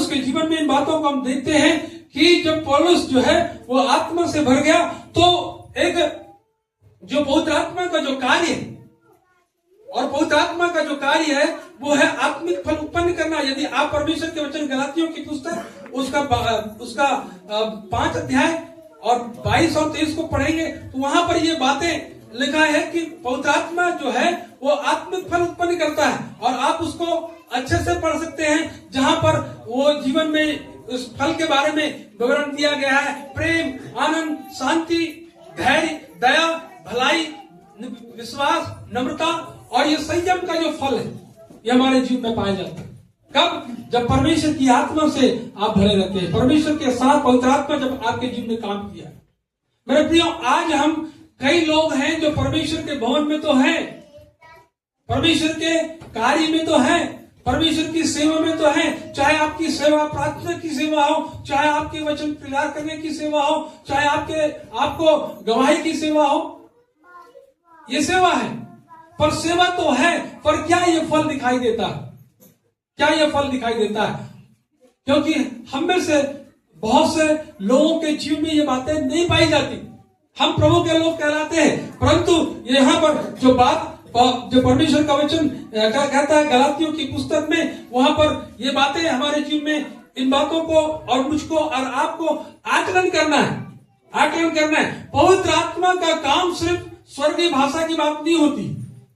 पौलुस के जीवन में इन बातों को हम देखते हैं कि जब पौलुस जो है वो आत्मा से भर गया तो एक जो पवित्र आत्मा का जो कार्य है, और पवित्र आत्मा का जो कार्य है वो है आत्मिक फल उत्पन्न करना। यदि आप परमेश्वर के वचन गलातियों की पुस्तक उसका 5 अध्याय और 22 और 23 को पढ़ेंगे तो वहां पर ये बातें लिखा है कि पवित्र आत्मा जो है वो आत्मिक फल उत्पन्न करता है, और आप उसको अच्छे से पढ़ सकते हैं जहां पर वो जीवन में उस फल के बारे में विवरण दिया गया है। प्रेम, आनंद, शांति, धैर्य, दया, भलाई, विश्वास, नम्रता और ये संयम का जो फल है ये हमारे जीवन में पाया जाता है। कब? जब परमेश्वर की आत्मा से आप भरे रहते हैं, परमेश्वर के साथ पवित्र आत्मा जब आपके जीवन में काम किया। मेरे प्रियो, आज हम कई लोग हैं जो परमेश्वर के भवन में तो हैं, परमेश्वर के कार्य में तो हैं, परमेश्वर की सेवा में तो है। चाहे आपकी सेवा प्रार्थना की सेवा हो, चाहे आपके वचन प्रचार करने की सेवा हो, चाहे आपको गवाही की सेवा हो, ये सेवा है। पर सेवा तो है, पर क्या ये फल दिखाई देता है? क्या ये फल दिखाई देता है? क्योंकि हम में से बहुत से लोगों के जीवन में ये बातें नहीं पाई जाती। हम प्रभु के लोग कहलाते हैं, परंतु यहाँ पर जो बात जो परमेश्वर का वचन कहता है गलातियों की पुस्तक में, वहां पर ये बातें हमारे जीवन में इन बातों को और मुझको और आपको आकलन करना है, आकलन करना है। पवित्र आत्मा का काम सिर्फ स्वर्गीय भाषा की बात नहीं होती।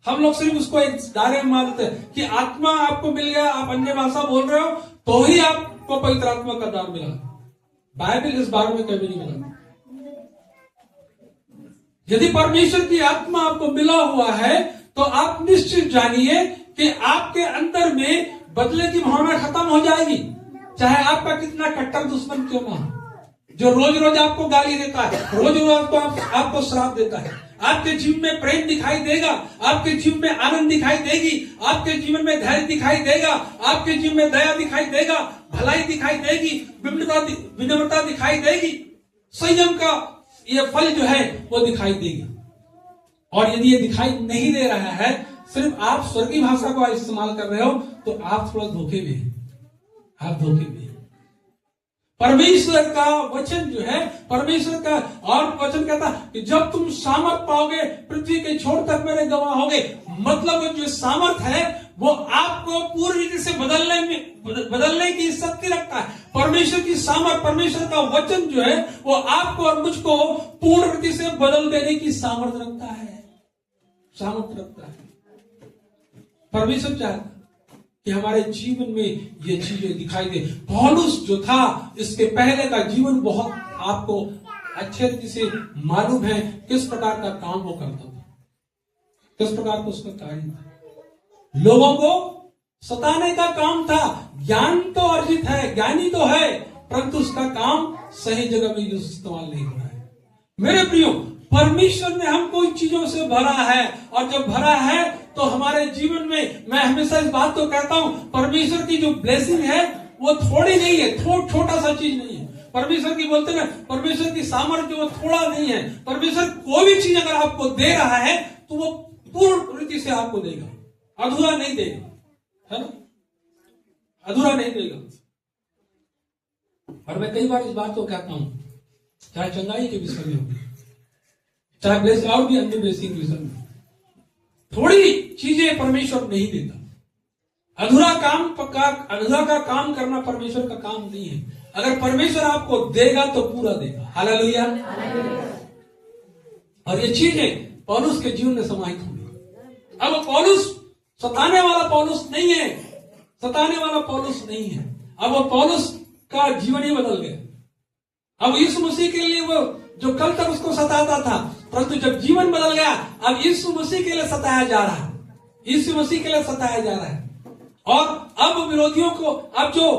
हम लोग सिर्फ उसको एक दायरे में मानते हैं कि आत्मा आपको मिल गया, आप अन्य भाषा बोल रहे हो तो ही आपको पवित्र आत्मा का दान मिला। बाइबल इस बारे में कभी नहीं मिला। यदि परमेश्वर की आत्मा आपको मिला हुआ है तो आप निश्चित जानिए कि आपके अंदर में बदले की भावना खत्म हो जाएगी। चाहे आपका कितना कट्टर दुश्मन क्यों ना हो, जो रोज रोज आपको गाली देता है, रोज रोज आपको श्राप देता है, आपके जीवन में प्रेम दिखाई देगा, आपके जीवन में आनंद दिखाई देगी, आपके जीवन में धैर्य दिखाई देगा, आपके जीवन में दया दिखाई देगा, भलाई दिखाई देगी, विनम्रता दिखाई देगी, संयम का ये फल जो है वो दिखाई देगी। और यदि ये दिखाई नहीं दे रहा है, सिर्फ आप स्वर्गीय भाषा को इस्तेमाल कर रहे हो, तो आप थोड़ा धोखे में हैं, आप धोखे में हैं। परमेश्वर का वचन जो है, परमेश्वर का और वचन कहता है कि जब तुम सामर्थ पाओगे पृथ्वी के छोर तक मेरे गवाह होगे। मतलब जो सामर्थ है वो आपको पूरी रीति से बदलने की शक्ति रखता है। परमेश्वर की सामर्थ, परमेश्वर का वचन जो है वो आपको और मुझको पूर्ण रीति से बदल देने की सामर्थ रखता है, सामर्थ रखता है। परमेश्वर चाहता कि हमारे जीवन में ये चीजें दिखाई दे। पौलुस जो था, इसके पहले का जीवन बहुत आपको अच्छे रीति से मालूम है किस प्रकार का काम वो करता था, किस प्रकार का उसका कार्य था। लोगों को सताने का काम था। ज्ञान तो अर्जित है, ज्ञानी तो है, परंतु उसका काम सही जगह में इस्तेमाल नहीं हो रहा है। मेरे प्रियो, परमेश्वर ने हमको इन चीजों से भरा है, और जब भरा है तो हमारे जीवन में, मैं हमेशा इस बात को कहता हूं, परमेश्वर की जो ब्लेसिंग है वो थोड़ी नहीं है, छोटा सा चीज नहीं है। परमेश्वर की बोलते ना, परमेश्वर की सामर्थ्य वो थोड़ा नहीं है। परमेश्वर कोई भी चीज अगर आपको दे रहा है तो वो पूर्ण रीति से आपको देगा, अधूरा नहीं देगा, है ना, अधूरा नहीं देगा। और मैं कई बार इस बात को कहता हूं, चाहे चंगाई के विषय में हो, चाहे ब्लेस और भी अन्य ब्लेसिंग के विषय में, थोड़ी चीजें परमेश्वर नहीं देता। अधूरा का काम करना परमेश्वर का काम नहीं है। अगर परमेश्वर आपको देगा तो पूरा देगा। हालेलुया। और ये चीजें पौलुस के जीवन में समाहित हुई। अब पौलुस सताने वाला पौलुस नहीं है, सताने वाला पौलुस नहीं है। अब वो पौलुस का जीवन ही बदल गया। अब यीशु मसीह के लिए वो जो कल तक उसको सताता था, परंतु जब जीवन बदल गया, अब यीशु मसीह के लिए सताया जा रहा है, यीशु मसीह के लिए सताया जा रहा है। और अब विरोधियों को, अब जो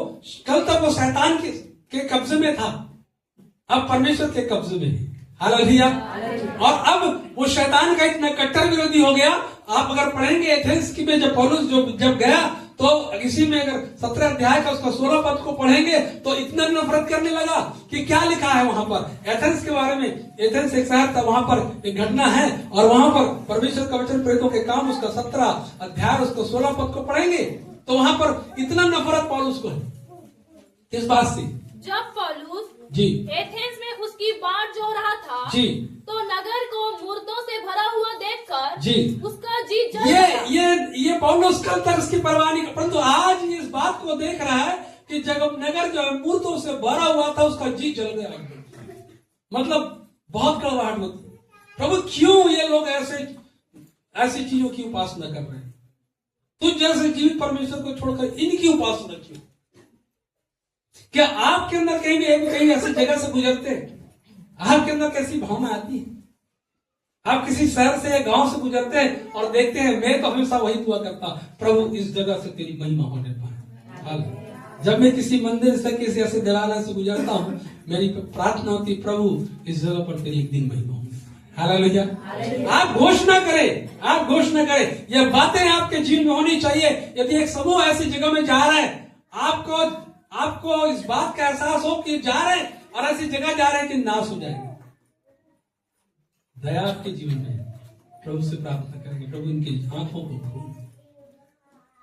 कल तक वो शैतान के कब्जे में था, अब परमेश्वर के कब्जे में है। हालेलुया। और अब वो शैतान का इतना कट्टर विरोधी हो गया। आप अगर पढ़ेंगे एथेंस की में जब पौलुस जब गया, तो इसी में अगर 17 अध्याय का उसका 16 पद को पढ़ेंगे तो इतना नफरत करने लगा कि क्या लिखा है वहां पर एथेंस के बारे में। एथेंस एक शहर था, वहां पर एक घटना है, और वहां पर परमेश्वर का वचन प्रेरितों के काम उसका 17 अध्याय उसका 16 पद को पढ़ेंगे तो वहां पर इतना नफरत पौलुस को है, किस बात से? जब पौलुस जी एथेंस में उसकी बाट जो रहा था जी तो नगर को मुर्दों से भरा हुआ देखकर जी उसका जी जल ये गया। ये पौलुस कल तक इसकी परवाह नहीं, परंतु आज ये इस बात को देख रहा है कि जब नगर जो है मूर्तों से भरा हुआ था उसका जी जल गया। मतलब बहुत कड़वाहट होती है। प्रभु क्यों ये लोग ऐसी चीजों की उपासना कर रहे हैं? तुझ जैसे जीवित परमेश्वर को छोड़कर इनकी उपासना क्यों? क्या आपके अंदर कहीं ऐसी जगह से गुजरते हैं? आपके अंदर कैसी भावना आती है? आप किसी शहर से या गांव से गुजरते हैं और देखते हैं, मैं तो हमेशा वही दुआ करता, प्रभु इस जगह से तेरी महिमा होने पाए। जब मैं किसी मंदिर से किसी ऐसे देवालय से गुजरता हूँ, मेरी प्रार्थना होती, प्रभु इस जगह पर तेरी एक दिन महिमा होगी। हालेलुया। आप घोषणा करें, आप घोषणा करें, यह बातें आपके जीवन में होनी चाहिए। यदि एक समूह ऐसी जगह में जा रहा है, आपको इस बात का एहसास हो कि जा रहे हैं और ऐसी जगह जा रहे हैं कि नाश हो जाएगा। दया आपके जीवन में प्रभु से प्रार्थना करेंगे, प्रभु इनकी आंखों को खोल,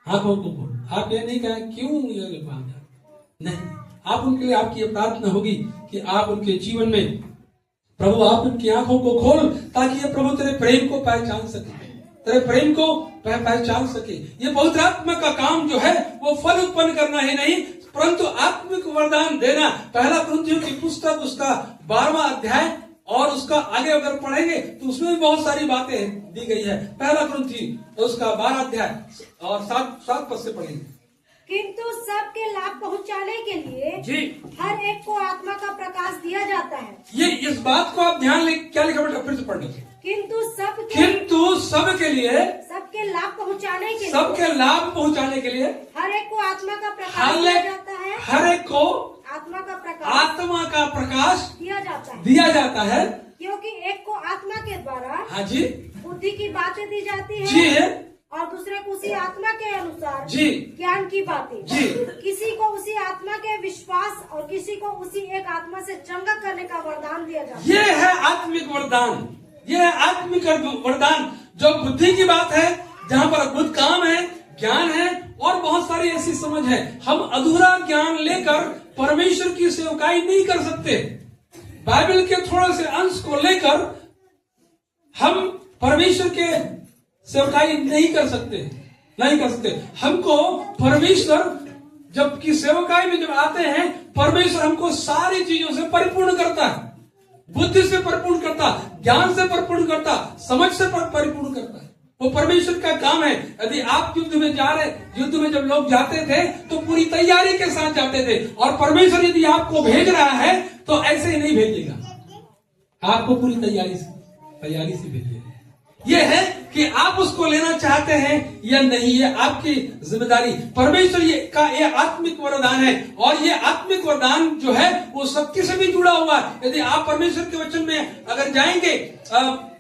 आंखों को खोल। आप ये नहीं कहें क्यों ये लोग भाग जाते, नहीं, आप उनके लिए आपकी ये प्रार्थना होगी कि आप उनके जीवन में प्रभु आप उनकी आंखों को खोल, ताकि ये प्रभु तेरे प्रेम को पहचान सके, तेरे प्रेम को पहचान सके। ये पवित्र आत्मा का काम जो है वो फल उत्पन्न करना ही नहीं, परंतु आत्मिक वरदान देना। पहला कुरिन्थियों की पुस्तक उसका 12वां अध्याय और उसका आगे अगर पढ़ेंगे तो उसमें भी बहुत सारी बातें दी गई है। पहला कुरिन्थी उसका 12 अध्याय और 7 पद से पढ़ेंगे। किंतु सबके लाभ पहुंचाने के लिए जी हर एक को आत्मा का प्रकाश दिया जाता है। ये इस बात को आप ध्यान ले, क्या लिखा बेटा, फिर से पढ़ लीजिए। किंतु सबके लिए, सबके लाभ पहुंचाने के लिए, सबके लाभ पहुंचाने के लिए हर एक को आत्मा का प्रकाश दिया जाता है। हर एक को आत्मा का प्रकाश दिया जाता है, क्योंकि एक को आत्मा के द्वारा हाँ जी बुद्धि की बातें दी जाती है जी है, और दूसरे को उसी आत्मा के अनुसार जी ज्ञान की बातें जी। किसी को उसी आत्मा के विश्वास और किसी को उसी एक आत्मा से चंगा करने का वरदान दिया जाता है। ये है आत्मिक वरदान, ये है आत्मिक वरदान जो बुद्धि की बात है, जहाँ पर अद्भुत काम है, ज्ञान है और बहुत सारी ऐसी समझ है। हम अधूरा ज्ञान लेकर परमेश्वर की सेवकाई नहीं कर सकते। बाइबल के थोड़े से अंश को लेकर हम परमेश्वर के सेवकाई नहीं कर सकते। हमको परमेश्वर जबकि सेवकाई में जब आते हैं, परमेश्वर हमको सारी चीजों से परिपूर्ण करता है, बुद्धि से परिपूर्ण करता, ज्ञान से परिपूर्ण करता, समझ से परिपूर्ण करता है। वो परमेश्वर का काम है। यदि आप युद्ध में जा रहे, युद्ध में जब लोग जाते थे तो पूरी तैयारी के साथ जाते थे, और परमेश्वर यदि आपको भेज रहा है तो ऐसे ही नहीं भेजेगा, आपको पूरी तैयारी से भेजेगा। ये है कि आप उसको लेना चाहते हैं या नहीं, ये आपकी जिम्मेदारी। परमेश्वर ये आत्मिक वरदान है, और ये आत्मिक वरदान जो है वो शक्ति से भी जुड़ा हुआ है। यदि आप परमेश्वर के वचन में अगर जाएंगे,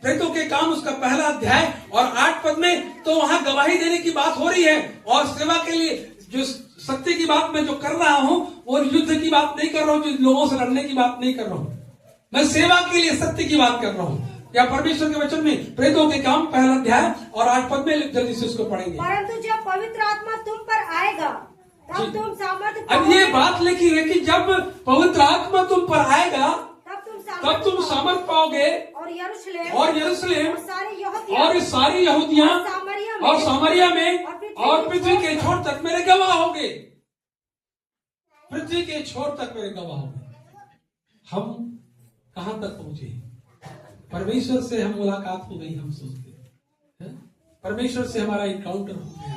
प्रेतों के काम उसका 1 अध्याय और 8 पद में, तो वहां गवाही देने की बात हो रही है। और सेवा के लिए जो शक्ति की बात मैं जो कर रहा हूं, वो युद्ध की बात नहीं कर रहा हूं, जो लोगों से लड़ने की बात नहीं कर रहा हूं, मैं सेवा के लिए शक्ति की बात कर रहा हूं। या परमेश्वर के वचन में प्रेतों के काम 1 अध्याय और 8 पद में जल्दी से उसको पढ़ेंगे। परंतु जब पवित्र आत्मा तुम पर आएगा तब तुम सामर्थ्य अब ये बात लिखी है कि जब पवित्र आत्मा तुम पर आएगा तब तुम सामर्थ पाओगे, और यरूशलेम और सारी यहूदियां और सामरिया में और पृथ्वी के छोर तक मेरे गवाह होगे। पृथ्वी के छोर तक मेरे गवाह होगे। हम कहां तक पहुंचे? परमेश्वर से हम मुलाकात हो गई, हम सोचते हैं परमेश्वर से हमारा इनकाउंटर हो गया,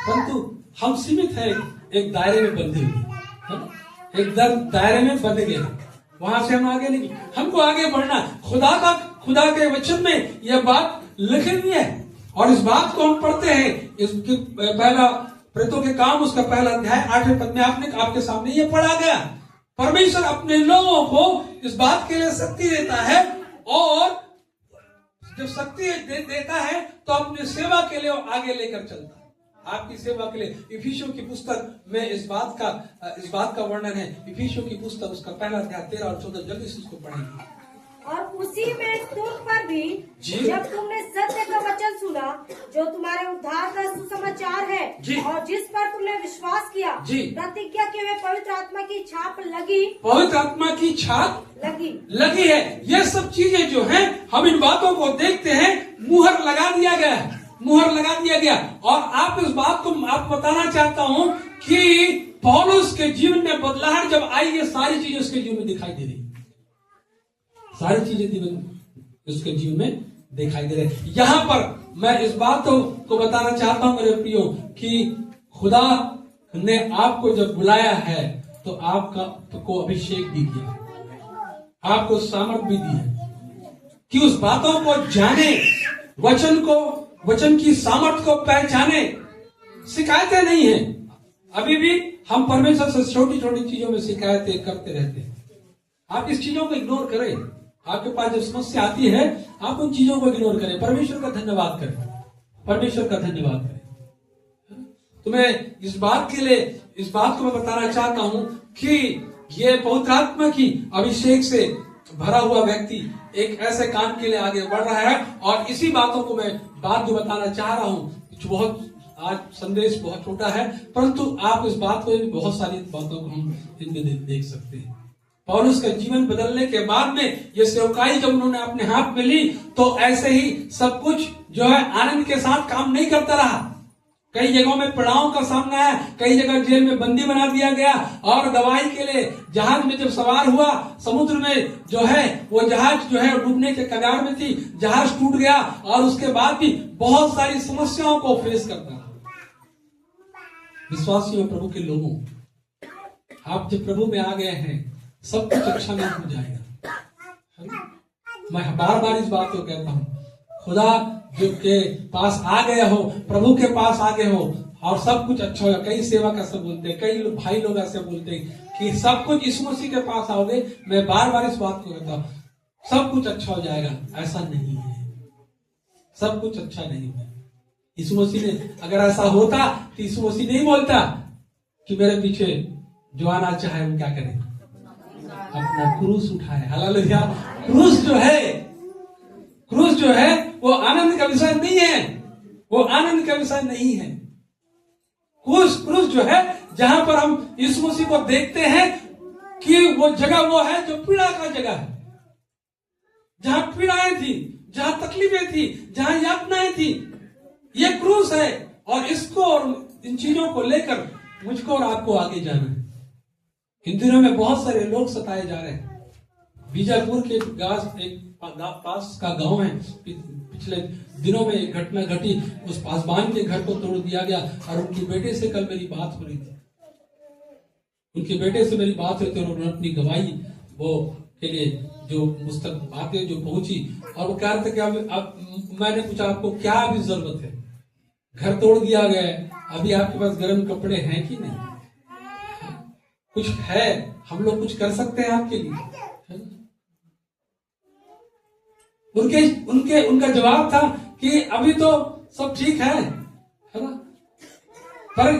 परंतु हम सीमित है, एक दायरे में बंधे हुए, एक दायरे में बंध गए, वहां से हम आगे नहीं। हमको आगे बढ़ना, खुदा के वचन में यह बात लिखी हुई है, और इस बात को हम पढ़ते हैं। इसकी पहला प्रेतों के काम उसका 1 अध्याय 8वें पद में आपके सामने ये पढ़ा गया। परमेश्वर अपने लोगों को इस बात के लिए शक्ति देता है, और जब शक्ति देता है तो अपनी सेवा के लिए आगे लेकर चलता है, आपकी सेवा के लिए। इफिसियों की पुस्तक में इस बात का वर्णन है। इफिसियों की पुस्तक उसका 1 अध्याय 13 और 14, जल्दी से उसको पढ़ेंगे। और उसी में तुम पर भी जी। जब तुमने सत्य का वचन सुना जो तुम्हारे उद्धार का सुसमाचार है जी। और जिस पर तुमने विश्वास किया, जी। प्रतिज्ञा के हुए पवित्र आत्मा की छाप लगी पवित्र आत्मा की छाप लगी है। ये सब चीजें जो हैं, हम इन बातों को देखते हैं, मुहर लगा दिया गया है, मुहर लगा दिया गया। और आप इस बात को आप बताना चाहता हूं कि पौलुस के जीवन में बदलाहट जब आई, ये सारी चीजें उसके जीवन में दिखाई दे रही, सारी चीजें उसके जीवन में दिखाई दे रही। यहां पर मैं इस बात को बताना चाहता हूं मेरे प्रियो कि खुदा ने आपको जब बुलाया है तो आपको अभिषेक भी किया, आपको सामर्थ भी दी है कि उस बातों को जाने, वचन की सामर्थ को पहचाने। शिकायतें नहीं है, अभी भी हम परमेश्वर से छोटी छोटी चीजों में शिकायतें करते रहते हैं। आप इस चीजों को इग्नोर करें, आपके पास जब समस्या आती है आप उन चीजों को इग्नोर करें, परमेश्वर का धन्यवाद करें, परमेश्वर का धन्यवाद करें। तो मैं इस बात को मैं बताना चाहता हूं कि ये पवित्र आत्मा की अभिषेक से भरा हुआ व्यक्ति एक ऐसे काम के लिए आगे बढ़ रहा है। और इसी बातों को मैं बात जो बताना चाह रहा हूं, जो आज संदेश बहुत छोटा है, परंतु आप इस बात को, बहुत सारी बातों को हम इनमें देख सकते हैं। पौलुस का जीवन बदलने के बाद में ये सेवकाई जब उन्होंने अपने हाथ में ली तो ऐसे ही सब कुछ जो है आनंद के साथ काम नहीं करता रहा। कई जगहों में पड़ावों का सामना है, कई जगह जेल में बंदी बना दिया गया, और गवाही के लिए जहाज में जब सवार हुआ, समुद्र में जो है वो जहाज जो है डूबने के कगार में थी, जहाज टूट गया, और उसके बाद भी बहुत सारी समस्याओं को फेस करता रहा। विश्वासियों, प्रभु के लोगों, आप जब प्रभु में आ गए हैं सब कुछ अच्छा नहीं हो जाएगा। मैं बार बार इस बात को कहता हूं, खुदा जो के पास आ गए हो, प्रभु के पास आ गए हो और सब कुछ अच्छा होगा। कई सेवक ऐसे बोलते हैं, कई भाई लोग ऐसे बोलते हैं कि सब कुछ यीशु मसीह के पास आओगे। मैं बार बार इस बात को कहता हूं, सब कुछ अच्छा हो जाएगा, ऐसा नहीं है, सब कुछ अच्छा नहीं है। यीशु मसीह ने अगर ऐसा होता तो यीशु मसीह नहीं बोलता कि मेरे पीछे जो आना चाहे वो क्या करे, अपना क्रूस उठाए। हालेलुया। क्रूस जो है वो आनंद का विषय नहीं है, वो आनंद का विषय नहीं है। क्रूस जो है जहां पर हम यीशु मसीह को देखते हैं कि वो जगह वो है जो पीड़ा का जगह है, जहां पीड़ाएं थी, जहां तकलीफें थी, जहां यातनाएं थी, ये क्रूस है। और इसको और इन चीजों को लेकर मुझको और आपको आगे जाना है। इन दिनों में बहुत सारे लोग सताए जा रहे हैं। बीजापुर के एक पास का गांव है, पिछले दिनों में एक घटना घटी, उस पासवान के घर को तोड़ दिया गया। और उनके बेटे से कल मेरी बात हो रही थी, उनके बेटे से मेरी बात हुई थी, और उन्होंने अपनी गवाही वो के लिए जो मुस्तक बातें जो पहुंची, और वो कह रहे थे कि अब मैंने पूछा आपको क्या अभी जरूरत है, घर तोड़ दिया गया, अभी आपके पास गर्म कपड़े हैं कि नहीं, कुछ है, हम लोग कुछ कर सकते हैं आपके लिए। उनका जवाब था कि अभी तो सब ठीक है ना, पर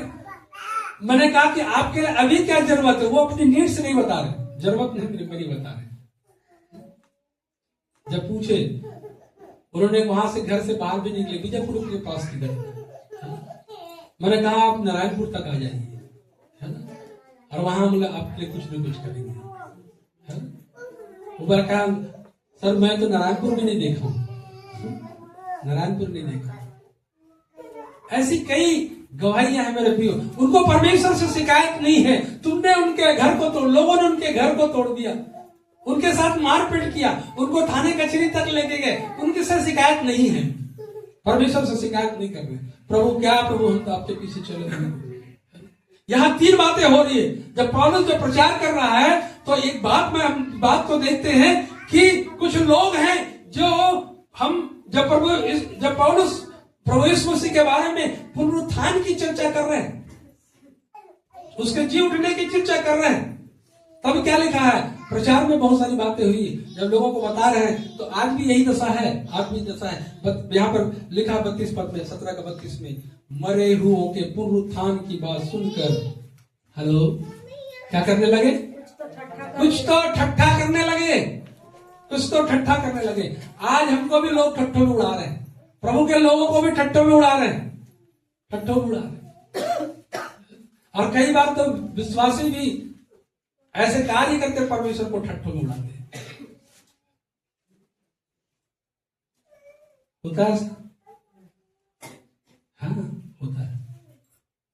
मैंने कहा कि आपके लिए अभी क्या जरूरत है। वो अपनी नीड से नहीं बता रहे, जरूरत नहीं बता रहे। जब पूछे, उन्होंने वहां से घर से बाहर भी निकले, बीजापुर के पास की घर, मैंने कहा आप नारायणपुर तक आ जाइए, है ना, और वहां मतलब आपके लिए कुछ न कुछ करेंगे, है ना। वो कहा सर मैं तो नारायणपुर में नहीं देखा हूं, नारायणपुर नहीं देखा। ऐसी कई गवाहियां हैं मेरे प्रियो। उनको परमेश्वर से शिकायत नहीं है, तुमने उनके घर को तोड़, लोगों ने उनके घर को तोड़ दिया, उनके साथ मारपीट किया, उनको थाने कचहरी तक लेके गए, उनके साथ शिकायत नहीं है, परमेश्वर से शिकायत नहीं कर रहे। प्रभु क्या प्रभु हम तो आपके पीछे चले गए। यहां तीन बातें हो रही है। जब पौलुस जो प्रचार कर रहा है तो एक बात को देखते हैं कि कुछ लोग हैं जो जब पौलुस प्रभु यीशु मसीह के बारे में पुनरुत्थान की चर्चा कर रहे हैं, उसके जी उठने की चर्चा कर रहे हैं, तब क्या लिखा है, प्रचार में बहुत सारी बातें हुई, जब लोगों को बता रहे हैं, तो आज भी यही दशा है, आज भी दशा है। यहाँ पर लिखा 32 पद में, 17 का 32 में, मरे हुओं के पुनरुत्थान की बात सुनकर हेलो क्या करने लगे, कुछ तो ठट्ठा करने लगे, कुछ तो ठट्ठा करने लगे। आज हमको भी लोग ठट्ठों में उड़ा रहे हैं, प्रभु के लोगों को भी ठट्ठों में उड़ा रहे हैं, ठट्ठों में उड़ा रहे हैं। और कई बार तो विश्वासी भी ऐसे कार्य करके परमेश्वर को ठट्ठों में उड़ाते हैं। होता है ऐसा? हाँ, होता है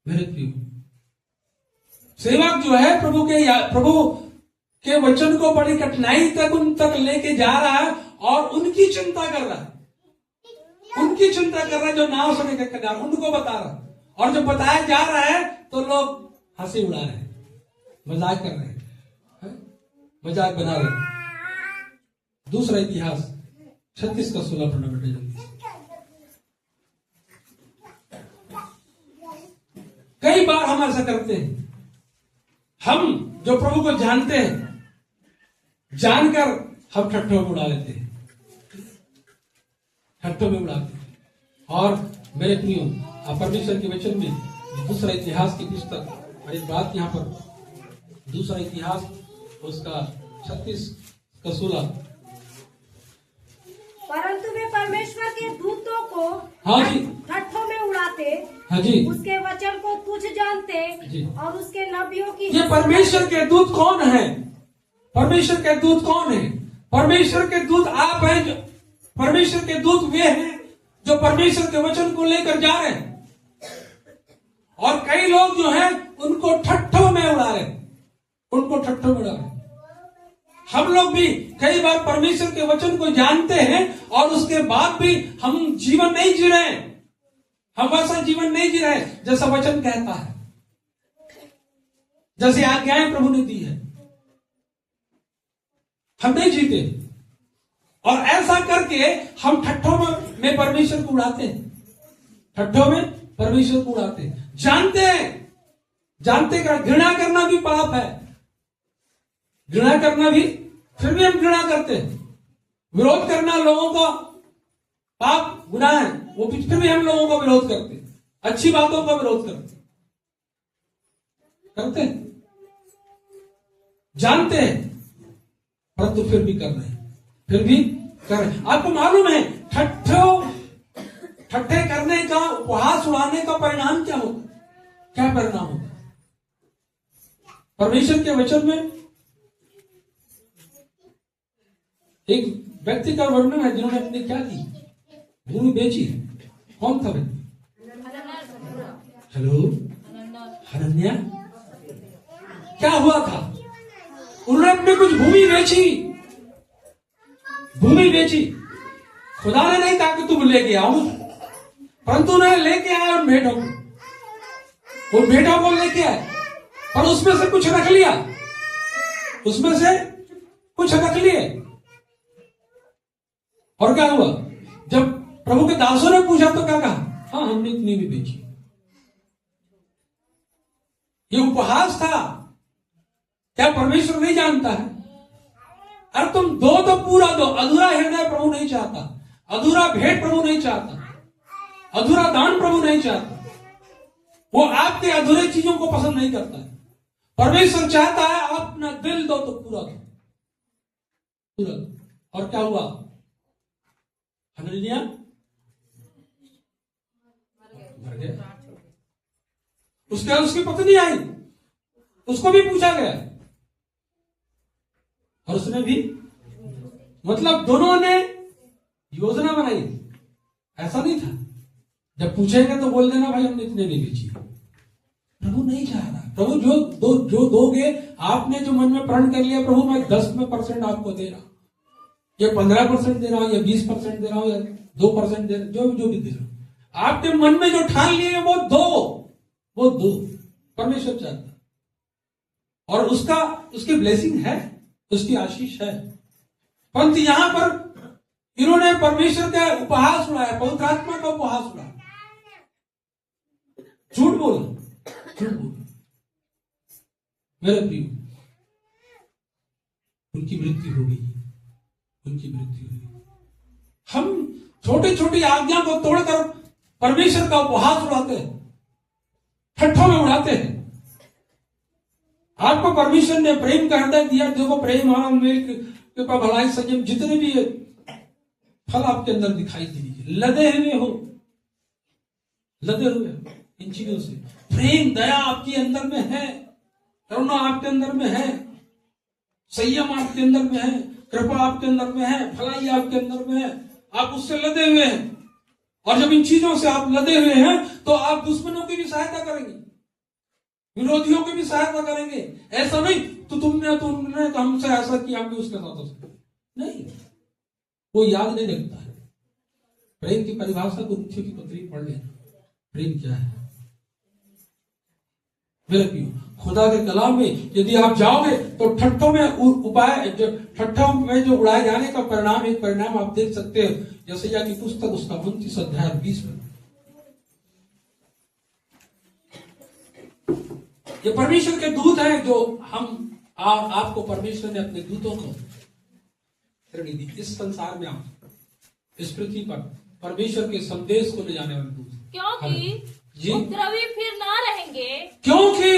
मेरे प्रिय। सेवक जो है प्रभु के वचन को बड़ी कठिनाई तक उन तक लेके जा रहा है और उनकी चिंता कर रहा है, उनकी चिंता कर रहा है जो नाव से लेकर किनारे, उनको बता रहा है। और जब बताया जा रहा है तो लोग हंसी उड़ा रहे हैं, मजाक कर रहे हैं, मजाक बना रहे हैं। दूसरा इतिहास 36 का 16 पढ़ना बेटे जल्दी। कई बार हम ऐसा करते हैं, हम जो प्रभु को जानते हैं, जानकर हम ठट्ठों में उड़ा लेते हैं, ठट्ठों में उड़ाते हैं। और मेरे प्रियो, परमेश्वर के वचन में दूसरा इतिहास की पुस्तक, और एक बात यहाँ पर, दूसरा इतिहास उसका 36 का 16। परंतु वे परमेश्वर के दूतों को हाँ जी, ठट्ठों में उड़ाते, हाँ जी, उसके वचन को तुच्छ जानते जी। और उसके नबियों की। ये परमेश्वर के दूत कौन है? परमेश्वर के दूत कौन है? परमेश्वर के दूत आप हैं। जो परमेश्वर के दूत वे हैं जो परमेश्वर के वचन को लेकर जा रहे हैं। और कई लोग जो हैं उनको ठट्ठों में उड़ा रहे हैं, उनको ठट्ठों में उड़ा रहे हैं। हम लोग भी कई बार परमेश्वर के वचन को जानते हैं और उसके बाद भी हम जीवन नहीं जी रहे हैं, हम वैसा जीवन नहीं जी रहे हैं जैसा वचन कहता है, जैसे आज्ञाएं प्रभु ने दी है, हम नहीं जीते। और ऐसा करके हम ठट्ठों में परमेश्वर को उड़ाते हैं, ठट्ठों में परमेश्वर को उड़ाते हैं। जानते हैं, जानते का घृणा करना भी पाप है, घृणा करना भी, फिर भी हम घृणा करते हैं। विरोध करना लोगों का पाप गुनाह है, वो फिर भी हम लोगों का विरोध करते हैं, अच्छी बातों का विरोध करते हैं, जानते हैं परंतु फिर भी कर रहे हैं, फिर भी कर रहे हैं। आपको मालूम है ठट्ठे करने का, उपहास उड़ाने का परिणाम क्या होता है? क्या परिणाम होता है? परमेश्वर के वचन में एक व्यक्ति का वर्णन है जिन्होंने अपनी क्या की, भूमि बेची। कौन था व्यक्ति? Hello, Hananya. क्या हुआ था? उन्होंने अपनी कुछ भूमि बेची, भूमि बेची। खुदा ने नहीं कहा कि तुम लेके आओ, परंतु उन्हें लेके आए उन भेड़ों को, उन भेड़ों को लेके आए, पर उसमें से कुछ रख लिया, उसमें से कुछ रख लिए। और क्या हुआ? जब प्रभु के दासों ने पूछा तो क्या कहा? हाँ, हमने इतनी भी बेची। ये उपहास था। क्या परमेश्वर नहीं जानता है? अरे तुम दो तो पूरा दो। अधूरा हृदय प्रभु नहीं चाहता, अधूरा भेंट प्रभु नहीं चाहता, अधूरा दान प्रभु नहीं चाहता। वो आपके अधूरे चीजों को पसंद नहीं करता है। परमेश्वर चाहता है आप अपना दिल दो तो पूरा दो, पूरा दो। और क्या हुआ? हनन्याह मर गया। उसकी पत्नी आई, उसको भी पूछा गया और उसने भी, मतलब दोनों ने योजना बनाई। ऐसा नहीं था जब पूछेंगे तो बोल देना भाई हमने इतने नहीं बेची। प्रभु नहीं चाह रहा। प्रभु जो दोगे, आपने जो मन में प्रण कर लिया, प्रभु मैं 10% आपको दे रहा हूं, या 15% दे रहा हूं, या 20% दे रहा हूं, या 2% दे रहा हूं, जो भी दे रहा हूं, आपके मन में जो ठान लिए वो दो परमेश्वर चाहता। और उसकी ब्लेसिंग है, उसकी आशीष है। परंतु यहां पर इन्होंने परमेश्वर का उपहास उड़ाया, पवित्र आत्मा का उपहास उड़ाया, झूठ बोला। मेरे प्रिय, उनकी मृत्यु हो गई, उनकी मृत्यु हो गई। हम छोटी छोटी आज्ञा को तोड़कर परमेश्वर का उपहास उड़ाते हैं, ठट्ठों में उड़ाते हैं। आपको परमेश्वर ने प्रेम का हृदय दिया, देखो प्रेम मेल कृपा, भलाई, संयम, जितने भी है फल आपके अंदर दिखाई दीजिए। लदे हुए हो, लदे हुए इन चीजों से। प्रेम, दया आपके अंदर में है, करुणा आपके अंदर में है, संयम आपके अंदर में है, कृपा आपके अंदर में है, भलाई आपके अंदर में है। आप उससे लदे हुए हैं, और जब इन चीजों से आप लदे हुए हैं तो आप दुश्मनों की भी सहायता करेंगे, विरोधियों की भी सहायता करेंगे। ऐसा नहीं तो तुमने तो हमसे ऐसा किया, हम भी उसके साथ ऐसा नहीं, वो याद नहीं रखता है। प्रेम की परिभाषा को नीचे की पत्री पढ़ लेना। प्रेम क्या है मेरे प्रियो? खुदा के कलाम में यदि आप जाओगे तो ठट्ठों में उपाय, ठट्ठों में जो उड़ाए जाने का परिणाम, एक परिणाम आप देख सकते हो यशायाह की पुस्तक उसका 29 अध्याय 20 में। ये परमेश्वर के दूत हैं जो आपको परमेश्वर ने अपने दूतों को श्रेणी दी। इस संसार में आप इस पृथ्वी पर परमेश्वर के संदेश को ले जाने वाले दूत, क्योंकि उपद्रवी फिर ना रहेंगे, क्योंकि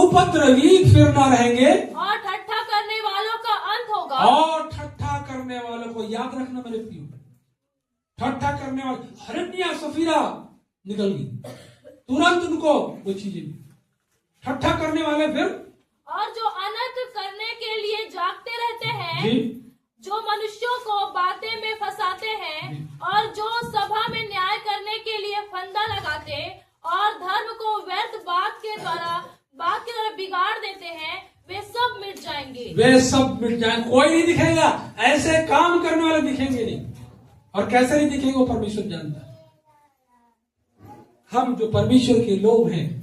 उपद्रवी फिर ना रहेंगे, और ठट्ठा करने वालों का अंत होगा। और ठट्ठा करने वालों को याद रखना मेरे प्रियो, ठट्ठा करने वाले, हरनिया सफीरा निकल गई तुरंत, उनको वो चीजें ठट्ठा करने वाले फिर, और जो अनर्थ करने के लिए जागते रहते हैं, जी, जो मनुष्यों को बातें में फंसाते हैं, और जो सभा में न्याय करने के लिए फंदा लगाते और धर्म को व्यर्थ बात के द्वारा बिगाड़ देते हैं, वे सब मिट जाएंगे। वे सब मिट जाएंगे, कोई नहीं दिखेगा। ऐसे काम करने वाले दिखेंगे नहीं, और कैसे नहीं दिखेंगे वो परमेश्वर जानता है। हम जो परमेश्वर के लोग हैं,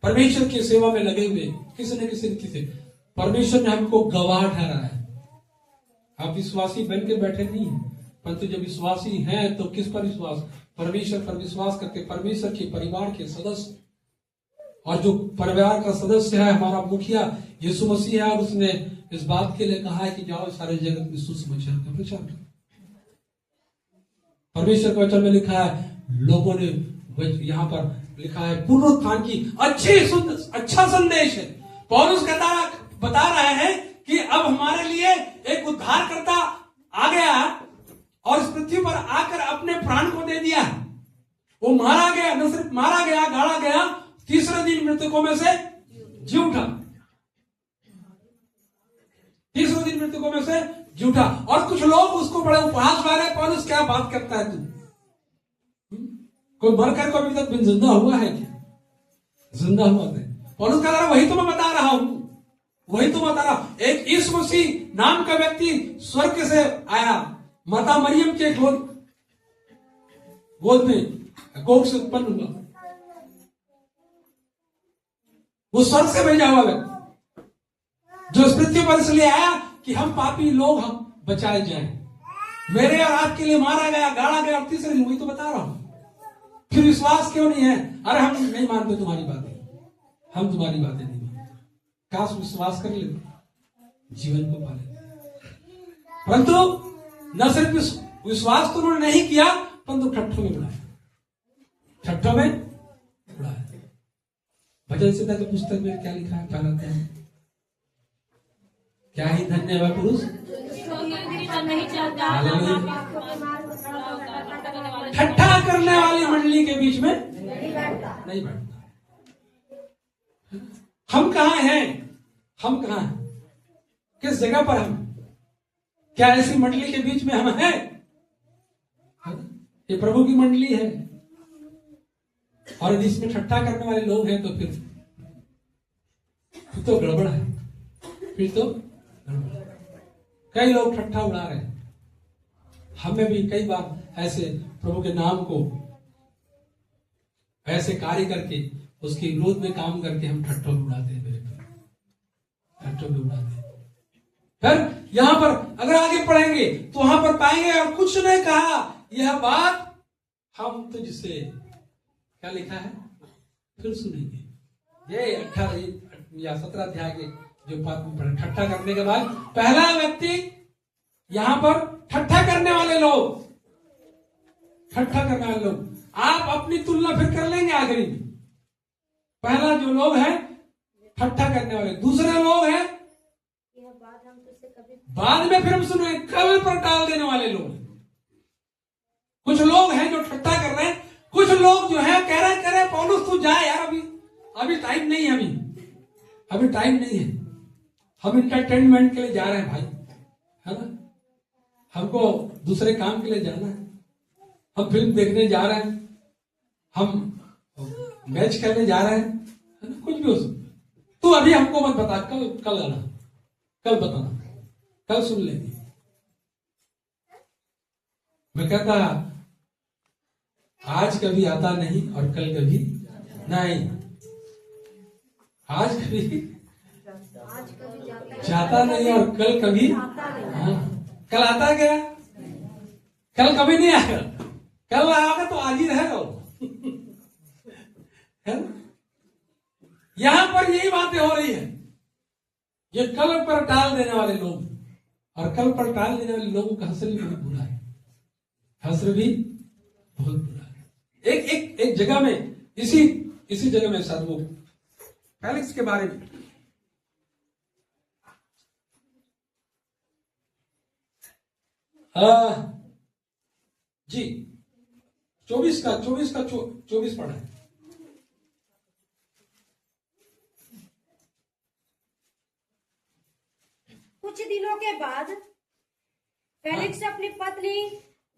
परमेश्वर की सेवा में लगे हुए, किसी न किसी रीति से परमेश्वर ने हमको गवाह ठहराया है। आप विश्वासी बन के बैठे नहीं, परंतु जब विश्वासी हैं तो किस पर विश्वास? परमेश्वर पर विश्वास करके परमेश्वर के परिवार के सदस्य, और जो परिवार का सदस्य है हमारा मुखिया यीशु मसीह है, और उसने इस बात के लिए कहा है कि जाओ सारे जगत में सुसमाचार का प्रचार करो। परमेश्वर के वचन में लिखा है, लोगों ने यहाँ पर लिखा है पुनरुत्थान की अच्छा संदेश है। पौलुस बता रहे हैं कि अब हमारे लिए एक उद्धारकर्ता आ गया, और इस पृथ्वी पर आकर अपने प्राण को दे दिया। वो मारा गया, न सिर्फ मारा गया, गाड़ा गया, तीसरे दिन मृतकों में से जी उठा, तीसरे दिन मृतकों में से जी उठा। और कुछ लोग उसको बड़े उपहास ला रहे, पौलुस क्या बात करता है तू? कोई मरकर को अभी तक बिन जिंदा हुआ है क्या? जिंदा हुआ है। पौलुस कह रहा वही तो मैं बता रहा हूं, वही तो बता रहा। एक यीशु मसीह नाम का व्यक्ति स्वर्ग से आया, माता मरियम के गोद में कोख से उत्पन्न हुआ। वो स्वर्ग से भेजा हुआ व्यक्ति जो इस पृथ्वी पर इसलिए आया कि हम पापी लोग हम बचाए जाएं। मेरे और आपके लिए मारा गया, गाड़ा गया, और तीसरे दिन, वही तो बता रहा हूं। फिर विश्वास क्यों नहीं है? अरे हम नहीं मानते तुम्हारी बातें, हम तुम्हारी बातें नहीं मानते। काश विश्वास कर ले, जीवन को पाले। परंतु न सिर्फ विश्वास तो उन्होंने नहीं किया, परंतु ठट्ठों में उड़ाया, ठट्ठों में उड़ाया। भजन संहिता की पुस्तक में क्या लिखा है? पहला अध्याय, क्या ही धन्य है पुरुष नहीं चाहता ठट्ठा करने वाली मंडली के बीच में नहीं बैठता। हम कहां हैं? हम कहां हैं? किस जगह पर हम? क्या ऐसी मंडली के बीच में हम हैं? ये प्रभु की मंडली है, और यदि इसमें ठट्ठा करने वाले लोग हैं तो फिर तो गड़बड़ है, फिर तो गड़बड़। कई लोग ठट्ठा उड़ा रहे हैं। हमें भी कई बार ऐसे प्रभु के नाम को ऐसे कार्य करके उसके विरोध में काम करके हम ठट्ठों में उड़ाते हैं, मेरे ठट्ठों में उड़ाते हैं। फिर यहां पर अगर आगे पढ़ेंगे तो वहां पर पाएंगे, और कुछ ने कहा यह बात हम तुझसे, क्या लिखा है? फिर सुनेंगे। ये 18 या 17 अध्याय के जो बात में पढ़े, ठट्ठा करने के बाद पहला व्यक्ति यहां पर ठट्ठा करने वाले लोग, ठट्ठा करने वाले लोग। आप अपनी तुलना फिर कर लेंगे आखिरी में। पहला जो लोग हैं ठट्ठा करने वाले, दूसरे लोग हैं बाद हम तुझसे कभी बाद में फिर हम सुने कल पर टाल देने वाले लोग। कुछ लोग हैं जो ठट्टा कर रहे हैं, कुछ लोग जो है कह रहे पौलुस तू जा यार, अभी टाइम नहीं है, अभी टाइम नहीं है, हम इंटरटेनमेंट के लिए जा रहे हैं भाई, है ना, हमको दूसरे काम के लिए जाना है, हम फिल्म देखने जा रहे हैं, हम मैच खेलने जा रहे हैं, है ना, कुछ भी हो सकता। तू अभी हमको मत बता, कल आना, कल बताना, कल सुन लेंगे। मैं कहता आज कभी आता नहीं और कल कभी नहीं, आज कभी जाता नहीं और कल कभी, हाँ, कल आता क्या, कल कभी नहीं आएगा, कल आएगा तो आज ही रहेगा वो, है ना। यहां पर यही बातें हो रही है, ये कल पर टाल देने वाले लोग, और कल पर टाल देने वाले लोगों का हसर भी बहुत बुरा है, हसर भी बहुत बुरा है। एक जगह में, इसी जगह में साथ वो फेलिक्स के बारे में जी 24 पढ़ा है। कुछ दिनों के बाद फेलिक्स अपनी पत्नी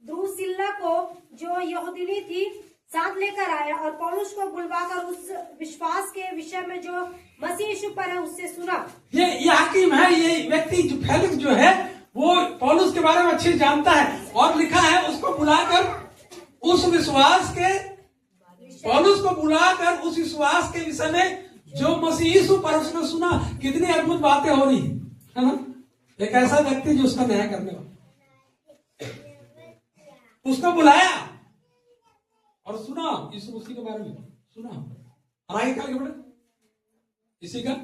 द्रुसिल्ला को, जो यहूदिनी थी, साथ लेकर आया और पौलुस को बुलवाकर उस विश्वास के विषय में जो मसीह यीशु पर है उससे सुना। ये हाकिम है, ये व्यक्ति जो फेलिक्स जो है वो पौलुस के बारे में अच्छे जानता है, और लिखा है उसको बुलाकर उस विश्वास के, पौलुस को बुलाकर उस विश्वास के विषय में जो मसीह यीशु पर उसने सुना। कितनी अद्भुत बातें हो रही है ना। एक ऐसा व्यक्ति जो उसका न्याय करने वाला, उसको बुलाया और सुना यीशु मसीह के बारे में, सुना, और आगे क्या बेटा इसी का,